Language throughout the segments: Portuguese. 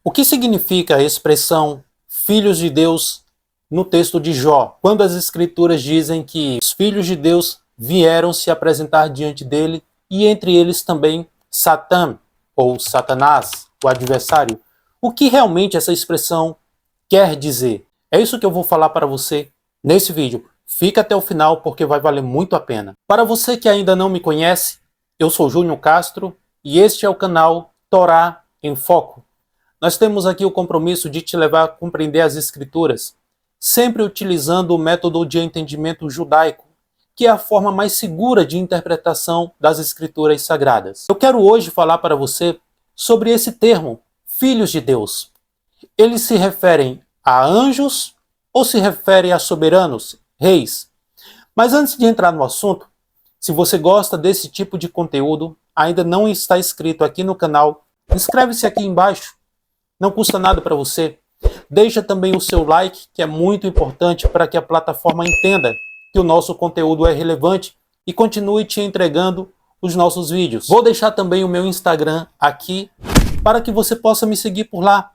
O que significa a expressão filhos de Deus no texto de Jó, quando as escrituras dizem que os filhos de Deus vieram se apresentar diante dele e entre eles também Satã, ou Satanás, o adversário? O que realmente essa expressão quer dizer? É isso que eu vou falar para você nesse vídeo. Fica até o final porque vai valer muito a pena. Para você que ainda não me conhece, eu sou Júnior Castro e este é o canal Torá em Foco. Nós temos aqui o compromisso de te levar a compreender as Escrituras, sempre utilizando o método de entendimento judaico, que é a forma mais segura de interpretação das Escrituras Sagradas. Eu quero hoje falar para você sobre esse termo, filhos de Deus. Eles se referem a anjos ou se referem a soberanos, reis? Mas antes de entrar no assunto, se você gosta desse tipo de conteúdo, ainda não está inscrito aqui no canal, inscreve-se aqui embaixo. Não custa nada para você. Deixa também o seu like, que é muito importante para que a plataforma entenda que o nosso conteúdo é relevante e continue te entregando os nossos vídeos. Vou deixar também o meu Instagram aqui para que você possa me seguir por lá.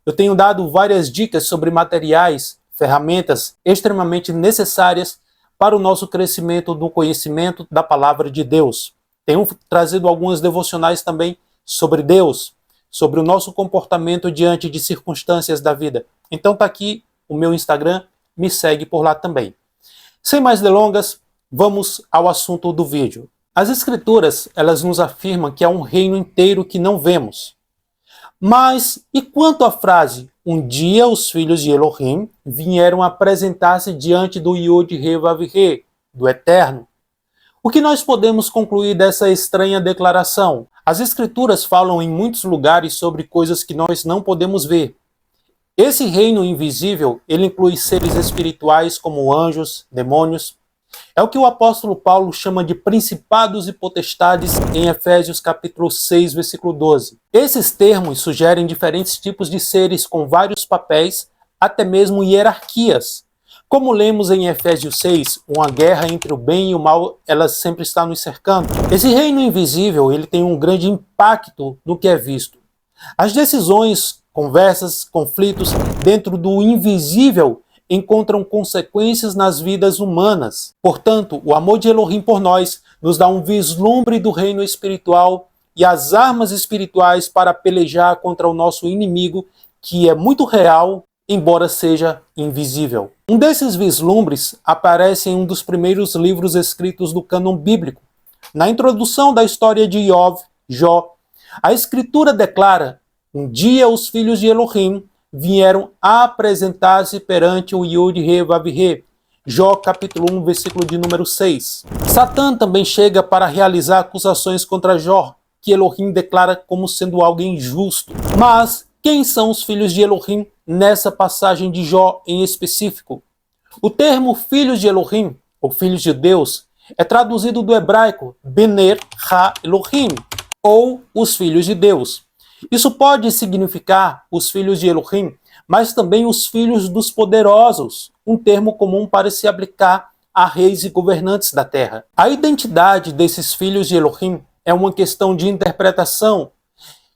Eu tenho dado várias dicas sobre materiais, ferramentas extremamente necessárias para o nosso crescimento no conhecimento da palavra de Deus. Tenho trazido algumas devocionais também sobre Deus, sobre o nosso comportamento diante de circunstâncias da vida. Então tá aqui o meu Instagram, me segue por lá também. Sem mais delongas, vamos ao assunto do vídeo. As Escrituras, elas nos afirmam que há um reino inteiro que não vemos. Mas, e quanto à frase, um dia os filhos de Elohim vieram apresentar-se diante do Yod-He-Vav-He, do Eterno? O que nós podemos concluir dessa estranha declaração? As Escrituras falam em muitos lugares sobre coisas que nós não podemos ver. Esse reino invisível, ele inclui seres espirituais como anjos, demônios. É o que o apóstolo Paulo chama de principados e potestades em Efésios capítulo 6, versículo 12. Esses termos sugerem diferentes tipos de seres com vários papéis, até mesmo hierarquias. Como lemos em Efésios 6, uma guerra entre o bem e o mal, ela sempre está nos cercando. Esse reino invisível, ele tem um grande impacto no que é visto. As decisões, conversas, conflitos dentro do invisível encontram consequências nas vidas humanas. Portanto, o amor de Elohim por nós nos dá um vislumbre do reino espiritual e as armas espirituais para pelejar contra o nosso inimigo, que é muito real, embora seja invisível. Um desses vislumbres aparece em um dos primeiros livros escritos do cânon bíblico. Na introdução da história de Jó, a Escritura declara: um dia os filhos de Elohim vieram apresentar-se perante o Yod-He-Vav-He. Jó capítulo 1, versículo de número 6. Satã também chega para realizar acusações contra Jó, que Elohim declara como sendo alguém injusto. Mas quem são os filhos de Elohim nessa passagem de Jó em específico? O termo filhos de Elohim, ou filhos de Deus, é traduzido do hebraico Bener Ha-Elohim, ou os filhos de Deus. Isso pode significar os filhos de Elohim, mas também os filhos dos poderosos, um termo comum para se aplicar a reis e governantes da terra. A identidade desses filhos de Elohim é uma questão de interpretação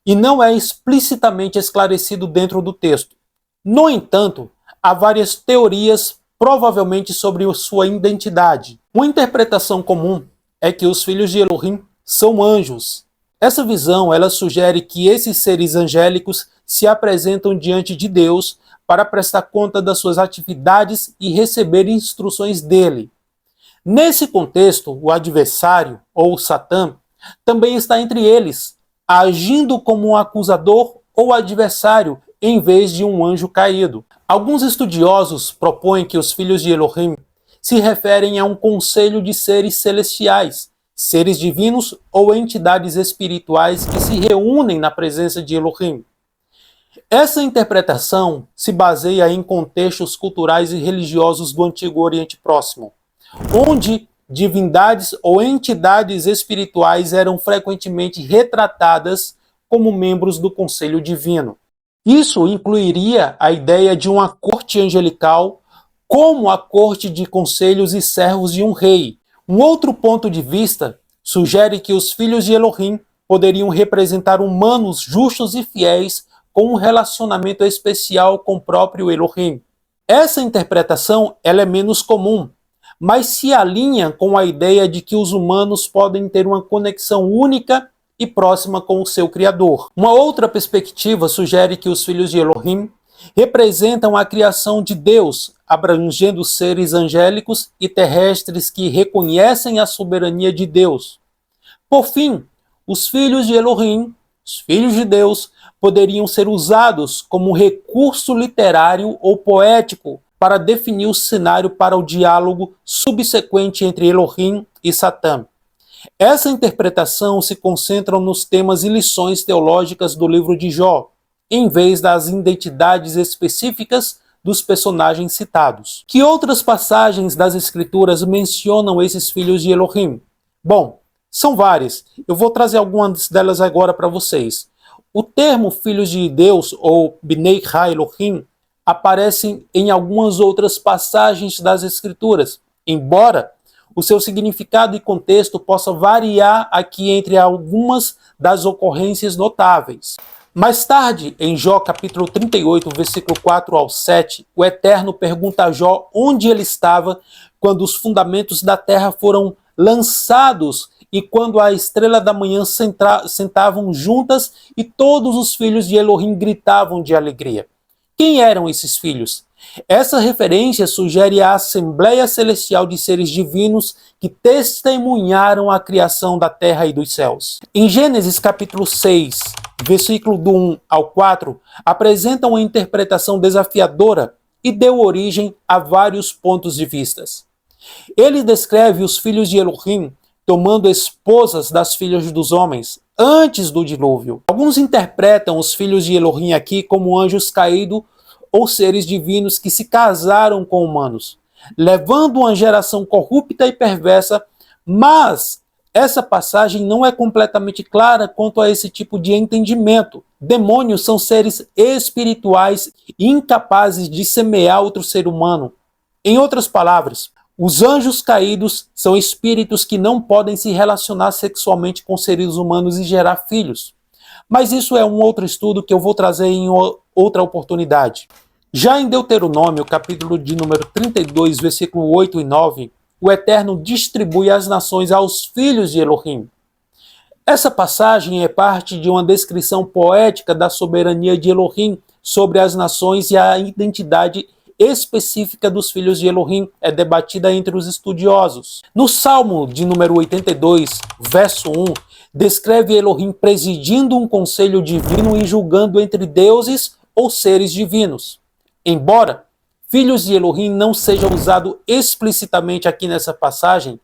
e não é explicitamente esclarecido dentro do texto. No entanto, há várias teorias, provavelmente sobre sua identidade. Uma interpretação comum é que os filhos de Elohim são anjos. Essa visão, ela sugere que esses seres angélicos se apresentam diante de Deus para prestar conta das suas atividades e receber instruções dele. Nesse contexto, o adversário, ou Satã, também está entre eles, agindo como um acusador ou adversário, em vez de um anjo caído. Alguns estudiosos propõem que os filhos de Elohim se referem a um conselho de seres celestiais, seres divinos ou entidades espirituais que se reúnem na presença de Elohim. Essa interpretação se baseia em contextos culturais e religiosos do Antigo Oriente Próximo, onde divindades ou entidades espirituais eram frequentemente retratadas como membros do conselho divino. Isso incluiria a ideia de uma corte angelical como a corte de conselhos e servos de um rei. Um outro ponto de vista sugere que os filhos de Elohim poderiam representar humanos justos e fiéis com um relacionamento especial com o próprio Elohim. Essa interpretação ela é menos comum, mas se alinha com a ideia de que os humanos podem ter uma conexão única e próxima com o seu Criador. Uma outra perspectiva sugere que os filhos de Elohim representam a criação de Deus, abrangendo seres angélicos e terrestres que reconhecem a soberania de Deus. Por fim, os filhos de Elohim, os filhos de Deus, poderiam ser usados como recurso literário ou poético para definir o cenário para o diálogo subsequente entre Elohim e Satã. Essa interpretação se concentra nos temas e lições teológicas do livro de Jó, em vez das identidades específicas dos personagens citados. Que outras passagens das Escrituras mencionam esses filhos de Elohim? Bom, são várias. Eu vou trazer algumas delas agora para vocês. O termo filhos de Deus, ou Bnei Ha-Elohim, aparece em algumas outras passagens das Escrituras, embora o seu significado e contexto possa variar aqui entre algumas das ocorrências notáveis. Mais tarde, em Jó capítulo 38, versículo 4 ao 7, o Eterno pergunta a Jó onde ele estava quando os fundamentos da terra foram lançados e quando a estrela da manhã sentavam juntas e todos os filhos de Elohim gritavam de alegria. Quem eram esses filhos? Essa referência sugere a Assembleia Celestial de seres divinos que testemunharam a criação da terra e dos céus. Em Gênesis capítulo 6, versículo do 1 ao 4, apresenta uma interpretação desafiadora e deu origem a vários pontos de vista. Ele descreve os filhos de Elohim tomando esposas das filhas dos homens antes do dilúvio. Alguns interpretam os filhos de Elohim aqui como anjos caídos ou seres divinos que se casaram com humanos, levando uma geração corrupta e perversa, mas essa passagem não é completamente clara quanto a esse tipo de entendimento. Demônios são seres espirituais incapazes de semear outro ser humano. Em outras palavras, os anjos caídos são espíritos que não podem se relacionar sexualmente com seres humanos e gerar filhos. Mas isso é um outro estudo que eu vou trazer em outra oportunidade. Já em Deuteronômio, capítulo de número 32, versículo 8 e 9, o Eterno distribui as nações aos filhos de Elohim. Essa passagem é parte de uma descrição poética da soberania de Elohim sobre as nações e a identidade específica dos filhos de Elohim é debatida entre os estudiosos. No Salmo de número 82, verso 1, descreve Elohim presidindo um conselho divino e julgando entre deuses ou seres divinos. Embora filhos de Elohim não seja usado explicitamente aqui nessa passagem,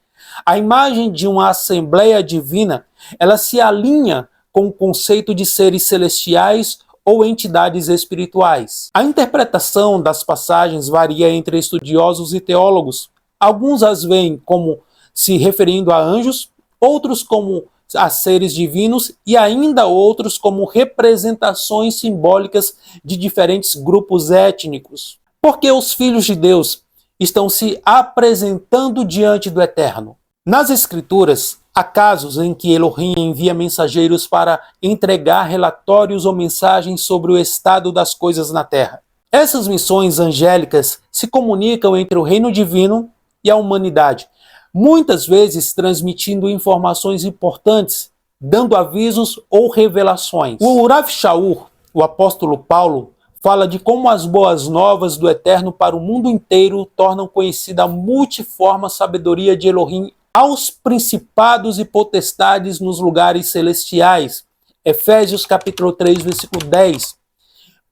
a imagem de uma assembleia divina, ela se alinha com o conceito de seres celestiais ou entidades espirituais. A interpretação das passagens varia entre estudiosos e teólogos. Alguns as veem como se referindo a anjos, outros como a seres divinos e ainda outros como representações simbólicas de diferentes grupos étnicos. Porque os filhos de Deus estão se apresentando diante do Eterno. Nas Escrituras, há casos em que Elohim envia mensageiros para entregar relatórios ou mensagens sobre o estado das coisas na terra. Essas missões angélicas se comunicam entre o reino divino e a humanidade, muitas vezes transmitindo informações importantes, dando avisos ou revelações. O Rav Shaul, o apóstolo Paulo, fala de como as boas novas do Eterno para o mundo inteiro tornam conhecida a multiforme sabedoria de Elohim aos principados e potestades nos lugares celestiais. Efésios capítulo 3, versículo 10.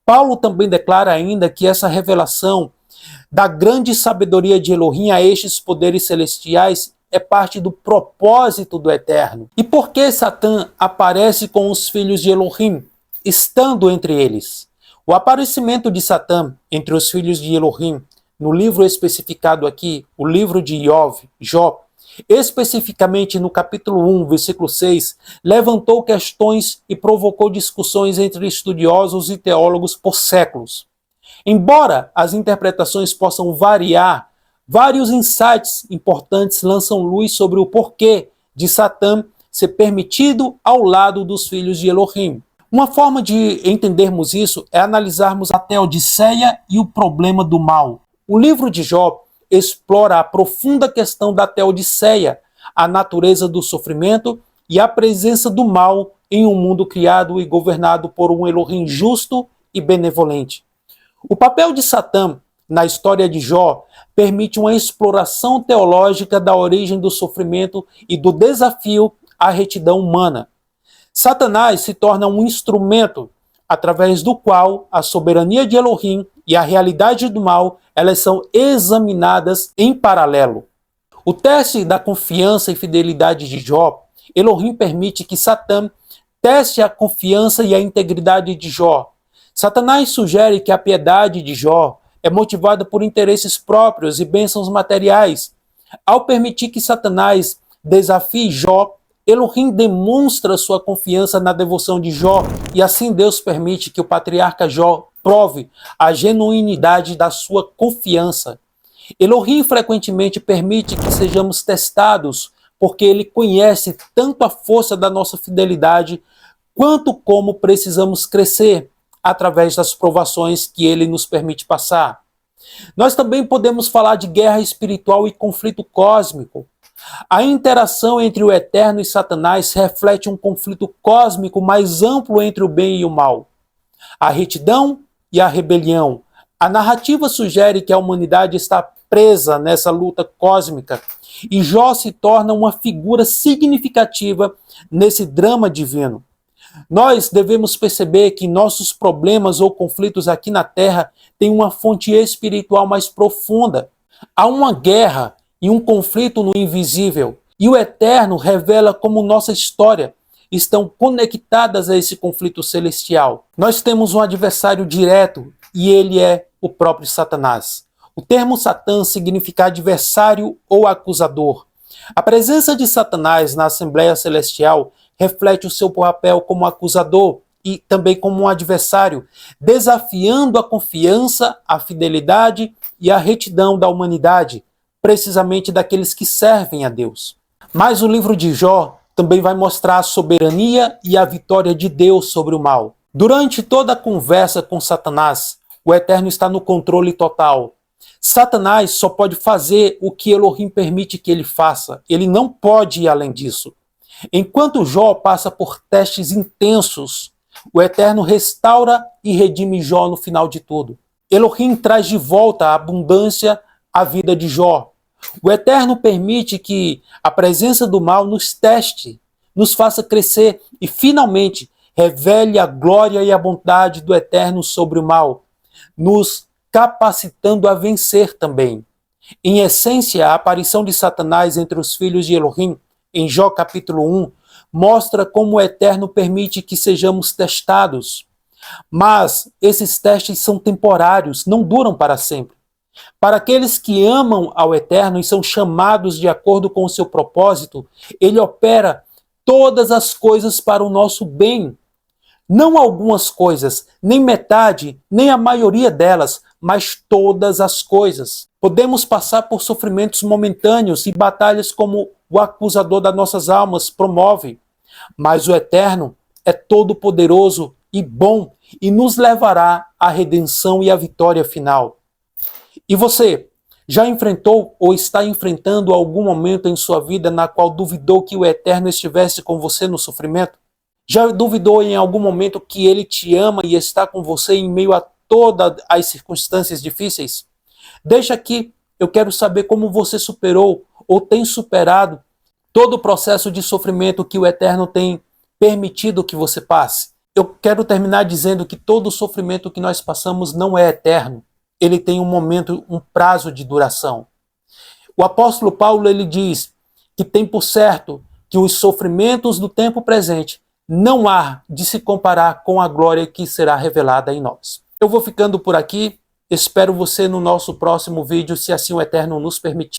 Paulo também declara ainda que essa revelação da grande sabedoria de Elohim a estes poderes celestiais é parte do propósito do Eterno. E por que Satã aparece com os filhos de Elohim, estando entre eles? O aparecimento de Satã entre os filhos de Elohim, no livro especificado aqui, o livro de Jó, especificamente no capítulo 1, versículo 6, levantou questões e provocou discussões entre estudiosos e teólogos por séculos. Embora as interpretações possam variar, vários insights importantes lançam luz sobre o porquê de Satã ser permitido ao lado dos filhos de Elohim. Uma forma de entendermos isso é analisarmos a teodiceia e o problema do mal. O livro de Jó explora a profunda questão da teodiceia, a natureza do sofrimento e a presença do mal em um mundo criado e governado por um Elohim justo e benevolente. O papel de Satã na história de Jó permite uma exploração teológica da origem do sofrimento e do desafio à retidão humana. Satanás se torna um instrumento através do qual a soberania de Elohim e a realidade do mal, elas são examinadas em paralelo. O teste da confiança e fidelidade de Jó, Elohim permite que Satã teste a confiança e a integridade de Jó. Satanás sugere que a piedade de Jó é motivada por interesses próprios e bênçãos materiais. Ao permitir que Satanás desafie Jó, Elohim demonstra sua confiança na devoção de Jó e assim Deus permite que o patriarca Jó prove a genuinidade da sua confiança. Elohim frequentemente permite que sejamos testados porque ele conhece tanto a força da nossa fidelidade quanto como precisamos crescer através das provações que ele nos permite passar. Nós também podemos falar de guerra espiritual e conflito cósmico. A interação entre o Eterno e Satanás reflete um conflito cósmico mais amplo entre o bem e o mal. A retidão e a rebelião. A narrativa sugere que a humanidade está presa nessa luta cósmica e Jó se torna uma figura significativa nesse drama divino. Nós devemos perceber que nossos problemas ou conflitos aqui na Terra têm uma fonte espiritual mais profunda. Há uma guerra e um conflito no invisível, e o Eterno revela como nossa história estão conectadas a esse conflito celestial. Nós temos um adversário direto, e ele é o próprio Satanás. O termo Satã significa adversário ou acusador. A presença de Satanás na Assembleia Celestial reflete o seu papel como acusador e também como um adversário, desafiando a confiança, a fidelidade e a retidão da humanidade, precisamente daqueles que servem a Deus. Mas o livro de Jó também vai mostrar a soberania e a vitória de Deus sobre o mal. Durante toda a conversa com Satanás, o Eterno está no controle total. Satanás só pode fazer o que Elohim permite que ele faça. Ele não pode ir além disso. Enquanto Jó passa por testes intensos, o Eterno restaura e redime Jó no final de tudo. Elohim traz de volta a abundância à vida de Jó. O Eterno permite que a presença do mal nos teste, nos faça crescer e, finalmente, revele a glória e a bondade do Eterno sobre o mal, nos capacitando a vencer também. Em essência, a aparição de Satanás entre os filhos de Elohim, em Jó capítulo 1, mostra como o Eterno permite que sejamos testados. Mas esses testes são temporários, não duram para sempre. Para aqueles que amam ao Eterno e são chamados de acordo com o seu propósito, ele opera todas as coisas para o nosso bem. Não algumas coisas, nem metade, nem a maioria delas, mas todas as coisas. Podemos passar por sofrimentos momentâneos e batalhas como o acusador das nossas almas promove, mas o Eterno é todo-poderoso e bom e nos levará à redenção e à vitória final. E você, já enfrentou ou está enfrentando algum momento em sua vida na qual duvidou que o Eterno estivesse com você no sofrimento? Já duvidou em algum momento que ele te ama e está com você em meio a todas as circunstâncias difíceis? Deixa aqui, eu quero saber como você superou ou tem superado todo o processo de sofrimento que o Eterno tem permitido que você passe. Eu quero terminar dizendo que todo o sofrimento que nós passamos não é eterno. Ele tem um momento, um prazo de duração. O apóstolo Paulo, ele diz que tem por certo que os sofrimentos do tempo presente não há de se comparar com a glória que será revelada em nós. Eu vou ficando por aqui, espero você no nosso próximo vídeo, se assim o Eterno nos permitir.